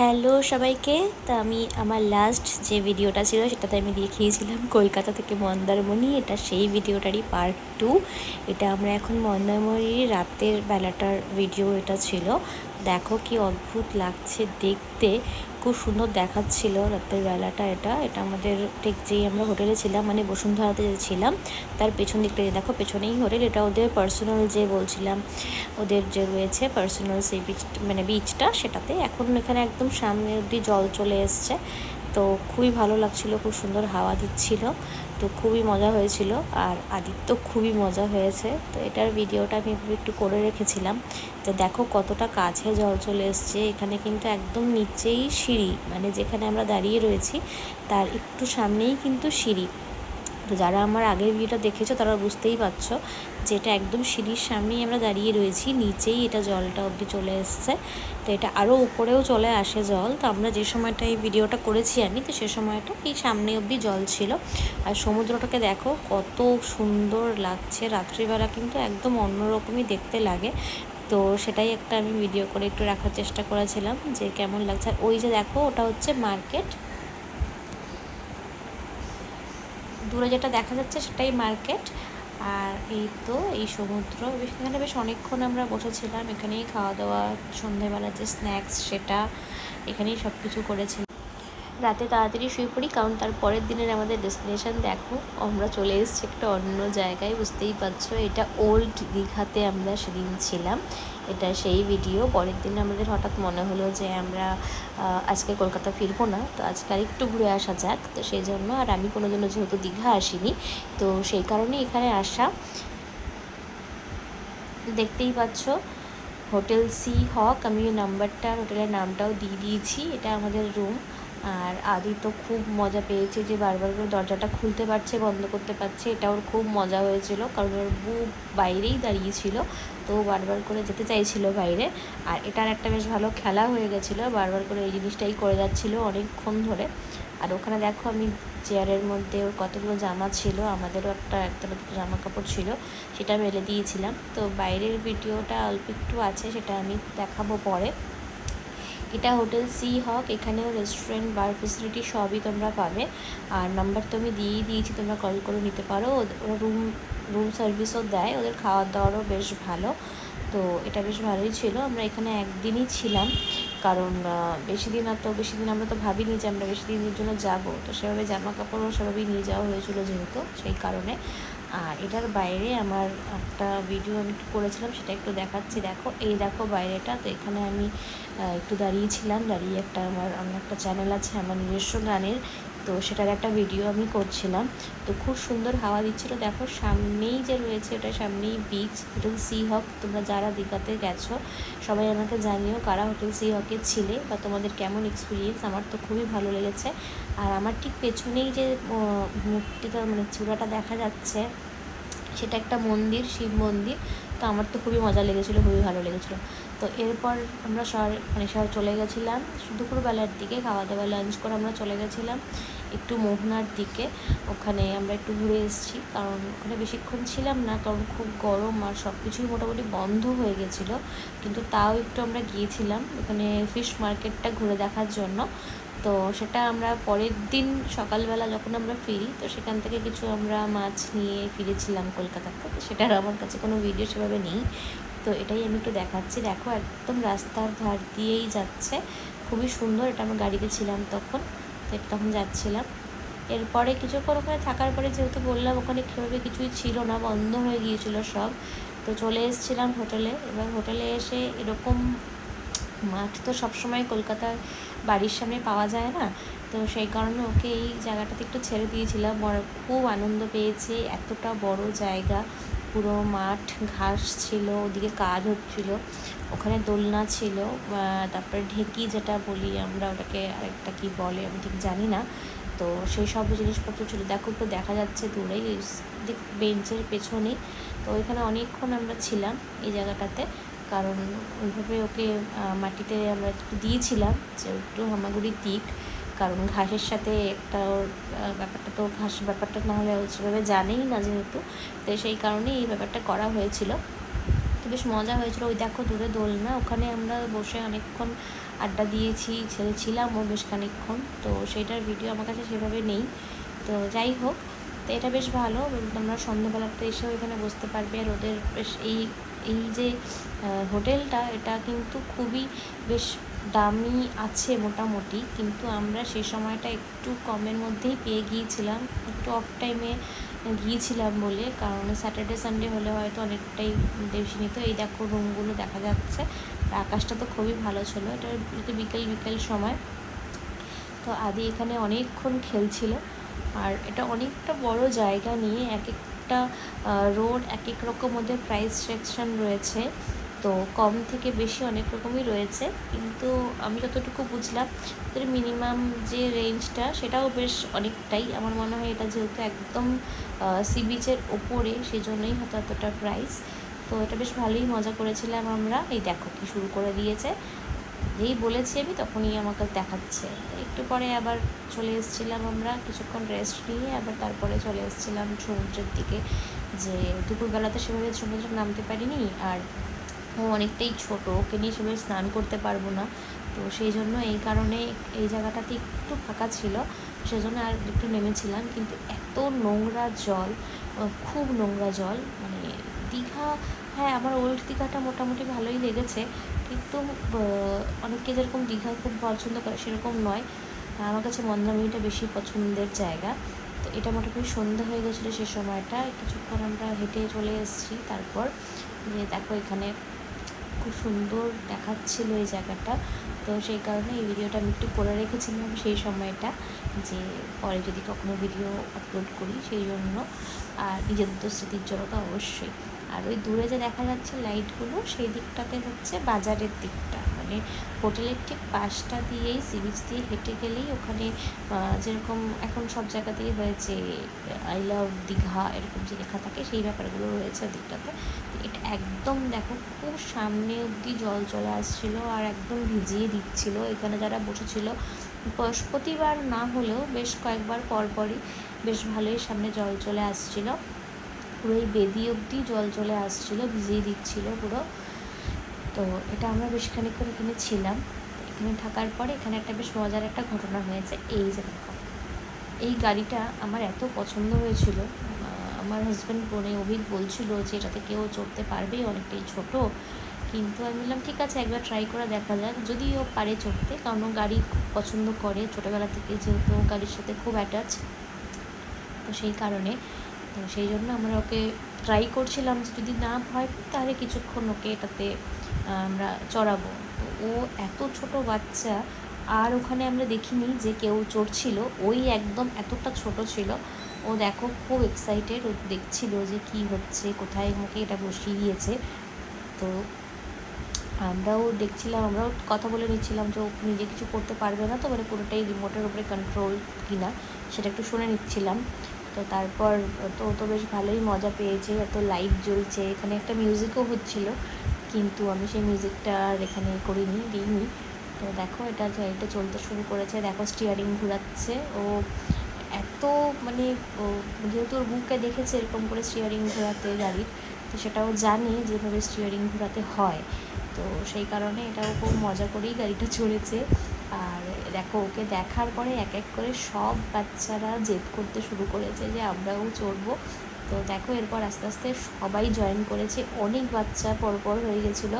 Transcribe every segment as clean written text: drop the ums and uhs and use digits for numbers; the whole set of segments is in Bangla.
হ্যালো সবাইকে। তা আমি আমার লাস্ট যে ভিডিওটা ছিল সেটাতে আমি দেখিয়েছিলাম কলকাতা থেকে মন্দারমণি। এটা সেই ভিডিওটারই পার্ট 2। এটা আমরা এখন মন্দারমণির রাতের বেলাটার ভিডিও এটা ছিল। দেখো কি অদ্ভুত লাগছে দেখতে, খুব সুন্দর দেখাচ্ছিল রাতের বেলাটা। এটা আমাদের ঠিক যেই আমরা হোটেলে ছিলাম, মানে বসুন্ধরাতে যে ছিলাম তার পেছন দিকটা দেখো, পেছনেই হোটেল। এটা ওদের পার্সোনাল, যে বলছিলাম ওদের যে রয়েছে পার্সোনাল সেই বিচ, মানে বিচটা, সেটাতে এখন এখানে একদম সামনে অবধি জল চলে এসছে। তো খুবই ভালো লাগছিল, খুব সুন্দর হাওয়া দিচ্ছিল, তো খুবই মজা হয়েছিল। আর আদিত্য খুবই মজা হয়েছে। তো এটার ভিডিওটা আমি একটু করে রেখেছিলাম যে দেখো কতটা কাছে জল চলে এসছে। এখানে কিন্তু একদম নিচেই সিঁড়ি, মানে যেখানে আমরা দাঁড়িয়ে রয়েছি তার একটু সামনেই কিন্তু সিঁড়ি। তো যারা আমার আগের ভিডিওটা দেখেছো তারা বুঝতেই পারছো যে এটা একদম সিঁড়ির সামনেই আমরা দাঁড়িয়ে রয়েছি, নিচেই এটা জলটা অবধি চলে এসছে। তো এটা আরও উপরেও চলে আসে জল। তো আমরা যে সময়টা এই ভিডিওটা করেছি আমি, তো সে সময়টা এই সামনে অবধি জল ছিল। আর সমুদ্রটাকে দেখো কত সুন্দর লাগছে, রাত্রিবেলা কিন্তু একদম অন্যরকমই দেখতে লাগে। তো সেটাই একটা আমি ভিডিও করে একটু রাখার চেষ্টা করেছিলাম যে কেমন লাগছে। আর ওই যে দেখো ওটা হচ্ছে মার্কেট, দূরে যেটা দেখা যাচ্ছে সেটাই মার্কেট। আর এই তো এই সমুদ্র, এখানে বেশ অনেকক্ষণ আমরা বসেছিলাম, এখানেই খাওয়া দাওয়া, সন্ধ্যেবেলা যে স্ন্যাক্স সেটা, এখানেই সব কিছু করেছিলাম। রাতে তাড়াতাড়ি শুয়ে পড়ি, কারণ তার পরের দিনের আমাদের ডেস্টিনেশন দেখো, আমরা চলে এসেছি একটা অন্য জায়গায়, বুঝতেই পারছো। এটা ওল্ড দীঘাতে আমরা সেদিন ছিলাম, এটা সেই ভিডিও। পরের দিন আমাদের হঠাৎ মনে হলো যে আমরা আজকে কলকাতা ফিরবো না, তো আজকে আরেকটু ঘুরে আসা যাক। তো সেই জন্য, আর আমি কোনোদিনও যেহেতু দীঘা আসিনি, তো সেই কারণে এখানে আসা। দেখতেই পাচ্ছ হোটেল সি হক, আমি নাম্বারটা, হোটেলের নামটাও দিয়ে দিয়েছি। এটা আমাদের রুম। আর আদি তো খুব মজা পেয়েছে যে বারবার করে দরজাটা খুলতে পারছে, বন্ধ করতে পারছে। এটা ওর খুব মজা হয়েছিল, কারণ ওর বউ বাইরেই দাঁড়িয়েছিল, তো বারবার করে যেতে চাইছিল বাইরে। আর এটার একটা বেশ ভালো খেলা হয়ে গেছিলো, বারবার করে এই জিনিসটাই করে যাচ্ছিল অনেকক্ষণ ধরে। আর ওখানে দেখো আমি চেয়ারের মধ্যে ওর কতগুলো জামা ছিল, আমাদেরও একটা দুটো জামা কাপড় ছিল, সেটা মেলে দিয়েছিলাম। তো বাইরের ভিডিওটা অল্প একটু আছে, সেটা আমি দেখাবো পরে। এটা হোটেল সি হক, এখানেও রেস্টুরেন্ট, বার ফেসিলিটি সবই তোমরা পাবে। আর নাম্বার তো আমি দিয়েই দিয়েছি, তোমরা কল করে নিতে পারো। ওরা রুম সার্ভিসও দেয়, ওদের খাওয়ার দাওয়ারও বেশ ভালো। তো এটা বেশ ভালোই ছিল। আমরা এখানে একদিনই ছিলাম, কারণ বেশি দিন আমরা তো ভাবিনি যে আমরা বেশি দিনের জন্য যাব। তো সেভাবে জামা কাপড়ও সেভাবেই নিয়ে যাওয়া হয়েছিল যেহেতু, সেই কারণে। আর এটার বাইরে আমার একটা ভিডিও আমি করেছিলাম, সেটা একটু দেখাচ্ছি। দেখো এই দেখো বাইরেটা। তো এখানে আমি একটু দাঁড়িয়েছিলাম, দাঁড়িয়ে আমার একটা চ্যানেল আছে আমার নিজস্ব গানের, তো সেটার একটা ভিডিও আমি করছিলাম। তো খুব সুন্দর হাওয়া দিচ্ছিল। দেখো সামনেই যে রয়েছে, ওটা সামনেই বিচ, হোটেল সি হক। তোমরা যারা দীঘাতে গেছো সবাই আমাকে জানিও কারা হোটেল সি হকে ছিলে, বা তোমাদের কেমন এক্সপিরিয়েন্স। আমার তো খুবই ভালো লেগেছে। আর আমার ঠিক পেছনেই যে মূর্তিটা, মানে চূড়াটা দেখা যাচ্ছে, সেটা একটা মন্দির, শিব মন্দির। তো আমার তো খুবই মজা লেগেছিলো, খুবই ভালো লেগেছিলো। তো এরপর আমরা শহর চলে গেছিলাম দুপুরবেলার দিকে, খাওয়া দাওয়া লাঞ্চ করে আমরা চলে গেছিলাম একটু মোহনার দিকে। ওখানে আমরা একটু ঘুরে এসেছি, কারণ ওখানে বেশিক্ষণ ছিলাম না, কারণ খুব গরম আর সব কিছুই মোটামুটি বন্ধ হয়ে গেছিলো। কিন্তু তাও একটু আমরা গিয়েছিলাম ওখানে ফিশ মার্কেটটা ঘুরে দেখার জন্য। তো সেটা আমরা পরের দিন সকালবেলা যখন আমরা ফিরি, তো সেখান থেকে কিছু আমরা মাছ নিয়ে ফিরেছিলাম কলকাতাতে। তো সেটার আমার কাছে কোনো ভিডিও সেভাবে নেই, তো এটাই আমি একটু দেখাচ্ছি। দেখো একদম রাস্তার ধার দিয়েই যাচ্ছে, খুবই সুন্দর। এটা আমরা গাড়িতে ছিলাম তখন, তো তখন যাচ্ছিলাম। এরপরে কিছুক্ষণ ওখানে থাকার পরে, যেহেতু বললাম ওখানে সেভাবে কিছুই ছিল না, বন্ধ হয়ে গিয়েছিলো সব, তো চলে এসেছিলাম হোটেলে। এবার হোটেলে এসে এরকম মাঠ তো সবসময় কলকাতার বাড়ির সামনে পাওয়া যায় না, তো সেই কারণে ওকে এই জায়গাটাতে একটু ছেড়ে দিয়েছিলাম। খুব আনন্দ পেয়েছে, এতটা বড় জায়গা, পুরো মাঠ, ঘাস ছিল, ওদিকে কাজ হচ্ছিল, ওখানে দোলনা ছিল, তারপরে ঢেকি যেটা বলি আমরা, ওটাকে আরেকটা কি বলে আমি ঠিক জানি না। তো সেই সব জিনিসপত্র ছিল, দেখো একটু দেখা যাচ্ছে দূরেই বেঞ্চের পেছনেই। তো ওইখানে অনেকক্ষণ আমরা ছিলাম এই জায়গাটাতে, কারণ ওইভাবে ওকে মাটিতে আমরা একটু দিয়েছিলাম যে একটু হামাগুড়ি দিক, কারণ ঘাসের সাথে একটা ওর ব্যাপারটা, তো ঘাস ব্যাপারটা না হলে সেভাবে জানেই না যেহেতু, তো সেই কারণেই এই ব্যাপারটা করা হয়েছিল। তো বেশ মজা হয়েছিল। ওই দেখো দূরে দোলনা, ওখানে আমরা বসে অনেকক্ষণ আড্ডা দিয়েছি, ছিলামও বেশ খানিকক্ষণ। তো সেটার ভিডিও আমার কাছে সেভাবে নেই। তো যাই হোক, তো এটা বেশ ভালো, তোমরা সন্ধ্যেবেলাতে এসেও এখানে বসতে পারবে। আর ওদের বেশ এই এই যে হোটেলটা, এটা কিন্তু খুবই বেশ দামি আছে মোটামুটি, কিন্তু আমরা সেই সময়টা একটু কমের মধ্যেই পেয়ে গিয়েছিলাম, একটু অফ টাইমে গিয়েছিলাম বলে, কারণ স্যাটারডে সানডে হলে হয়তো অনেকটাই বেশি নিত। এই দেখো রুমগুলো দেখা যাচ্ছে, আকাশটা তো খুবই ভালো ছিল, এটা বিকেল বিকেল সময়। তো আদি এখানে অনেকক্ষণ খেলছিল। আর এটা অনেকটা বড় জায়গা নিয়ে, এক একটা রোড এক এক রকম ওদের প্রাইস সেকশন রয়েছে। তো কম থেকে বেশি অনেক রকমই রয়েছে, কিন্তু আমি যতটুকু বুঝলাম এর মিনিমাম যে রেঞ্জটা সেটাও বেশ অনেকটাই। আমার মনে হয় এটা যেহেতু একদম সি বিচের ওপরে, সেই জন্যই হয়তো এতটা প্রাইস। তো এটা বেশ ভালোই মজা করেছিলাম আমরা। এই দেখো কি শুরু করে দিয়েছে, যেই বলেছি আমি তখনই আমাকে দেখাচ্ছে। একটু পরে আবার চলে এসেছিলাম আমরা, কিছুক্ষণ রেস্ট নিয়ে আবার তারপরে চলে এসেছিলাম সমুদ্রের দিকে। যে দুপুরবেলাতে সেভাবে সমুদ্রে নামতে পারিনি, আর ও অনেকটাই ছোটো, ওকে নিয়ে সেভাবে স্নান করতে পারবো না। তো সেই জন্য এই কারণে এই জায়গাটাতে একটু ফাঁকা ছিল, সেজন্য আর একটু নেমেছিলাম। কিন্তু এত নোংরা জল, খুব নোংরা জল, মানে দীঘা, হ্যাঁ আমার ওল্ড দীঘাটা মোটামুটি ভালোই লেগেছে, কিন্তু অনেকে যেরকম দীঘা খুব পছন্দ করে সেরকম নয়। আমার কাছে মন্দারমণিটা বেশি পছন্দের জায়গা। তো এটা মোটামুটি সন্ধ্যা হয়ে গেছিলো সে সময়টা, কিছুক্ষণ আমরা হেঁটে চলে এসেছি। তারপর যে দেখো এখানে খুব সুন্দর দেখাচ্ছিলো এই জায়গাটা। তো সেই কারণে এই ভিডিওটা আমি একটু করে রেখেছিলাম সেই সময়টা, যে পরে যদি কখনো ভিডিও আপলোড করি সেই জন্য। আর নিজেদের তো স্মৃতির জন্য তো অবশ্যই। আর ওই দূরে যে দেখা যাচ্ছে লাইটগুলো, সেই দিকটাতে হচ্ছে বাজারের দিকটা, মানে হোটেলের ঠিক পাশটা দিয়েই সি বিচ দিয়ে হেঁটে গেলেই ওখানে যেরকম এখন সব জায়গাতেই হয়েছে আই লাভ দীঘা এরকম যে লেখা থাকে, সেই ব্যাপারগুলো রয়েছে দিকটাতে। এটা একদম দেখো খুব সামনে অবধি জল চলে আসছিলো, আর একদম ভিজিয়ে দিচ্ছিলো। এখানে যারা বসেছিল বৃহস্পতিবার না হলেও বেশ কয়েকবার পরপরই বেশ ভালোই সামনে জল চলে আসছিলো, পুরো এই বেদি অবধি জল চলে আসছিলো, ভিজিয়ে দিচ্ছিলো পুরো। তো এটা আমরা বেশ খানিকক্ষণ এখানে ছিলাম। এখানে থাকার পরে এখানে একটা বেশ মজার একটা ঘটনা হয়েছে। এই যে দেখো, এই গাড়িটা আমার এত পছন্দ হয়েছিল। আমার হাজব্যান্ড অভিক বলছিল যে এটাতে কেউ চড়তে পারবে, অনেকটাই ছোট। কিন্তু আমি বললাম ঠিক আছে, একবার ট্রাই করে দেখা যাক, যদি ও পারে চড়তে, কারণ ও গাড়ি খুব পছন্দ করে ছোটোবেলা থেকে, যেহেতু গাড়ির সাথে খুব অ্যাটাচ। তো সেই কারণে, তো সেই জন্য আমরা ওকে ট্রাই করছিলাম যে যদি না ভয় পাই তাহলে কিছুক্ষণ ওকে এটাতে আমরা চড়াবো। তো ও এত ছোট বাচ্চা, আর ওখানে আমরা দেখিনি যে কেউ চড়ছিল, ওই একদম এতটা ছোট ছিল। ও দেখো খুব এক্সাইটেড, ও দেখছিল যে কি হচ্ছে, কোথায় মুখে এটা বসিয়ে দিয়েছে। তো আমরাও দেখছিলাম, আমরাও কথা বলে নিচ্ছিলাম যে ও নিজে কিছু করতে পারবে না, তো মানে পুরোটাই রিমোটের উপরে কন্ট্রোল কিনা সেটা একটু শুনে নিচ্ছিলাম। তো তারপর তো বেশ ভালোই মজা পেয়েছে, এত লাইট জ্বলছে, এখানে একটা মিউজিকও হচ্ছিলো, কিন্তু আমি সেই মিউজিকটা আর এখানে দিইনি। তো দেখো এটা চলতে শুরু করেছে, দেখো স্টিয়ারিং ঘোরাচ্ছে ও, এত মানে ও যেহেতু ওর বুকে দেখেছে এরকম করে স্টিয়ারিং ঘোরাতে গাড়ির, তো সেটাও জানি যেভাবে স্টিয়ারিং ঘোরাতে হয়। তো সেই কারণে এটাও খুব মজা করেই গাড়িটা চড়েছে। আর দেখো ওকে দেখার পরে এক এক করে সব বাচ্চারা জেদ করতে শুরু করেছে যে আমরাও চড়বো। তো দেখো এরপর আস্তে আস্তে সবাই জয়েন করেছে, অনেক বাচ্চা পরপর হয়ে গেছিলো।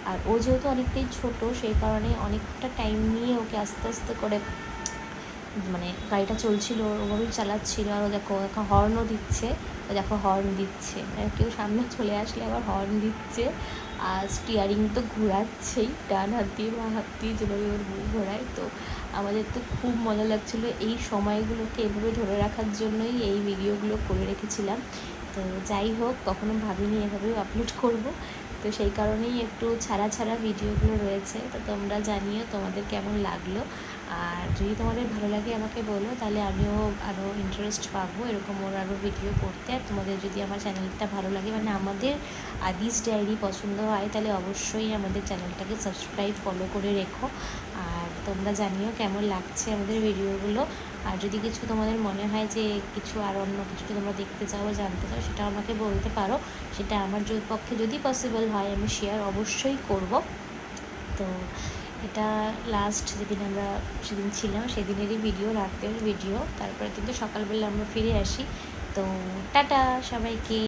আর ও যেহেতু অনেকটাই ছোট, সেই কারণে অনেকটা টাইম নিয়ে ওকে আস্তে আস্তে করে মানে গাড়িটা চলছিল, ওভাবেই চালাচ্ছিল। আর দেখো এখন হর্নও দিচ্ছে, দেখো হর্ন দিচ্ছে, মানে কেউ সামনে চলে আসলে আবার হর্ন দিচ্ছে। আর স্টিয়ারিং তো ঘোরাচ্ছেই, ডান হাত দিয়ে বা হাত দিয়ে যেভাবে ওর মুখ ঘোরায়। তো আমাদের তো খুব মজা লাগছিলো, এই সময়গুলোকে এভাবে ধরে রাখার জন্যই এই ভিডিওগুলো করে রেখেছিলাম। তো যাই হোক, কখনো ভাবিনি এভাবেও আপলোড করব, তো সেই কারণেই একটু ছাড়া ভিডিওগুলো রয়েছে। তো তোমরা জানিও তোমাদের কেমন লাগলো, আর যদি তোমাদের ভালো লাগে আমাকে বলো, তাহলে আমিও আরও ইন্টারেস্ট পাবো এরকম ওর আরও ভিডিও করতে। আর তোমাদের যদি আমার চ্যানেলটা ভালো লাগে, মানে আমাদের আদিস ডায়েরি পছন্দ হয়, তাহলে অবশ্যই আমাদের চ্যানেলটাকে সাবস্ক্রাইব ফলো করে রেখো। আর তোমরা জানিও কেমন লাগছে আমাদের ভিডিওগুলো। আর যদি কিছু তোমাদের মনে হয় যে কিছু আর অন্য কিছু তোমরা দেখতে চাও, জানতে চাও, সেটা আমাকে বলতে পারো। সেটা আমার পক্ষে যদি পসিবল হয় আমি শেয়ার অবশ্যই করব। তো এটা লাস্ট যেদিন আমরা সেদিন ছিলাম সেদিনেরই ভিডিও, রাতের ভিডিও। তারপরে কিন্তু সকালবেলা আমরা ফিরে আসি। তো টাটা সবাইকে।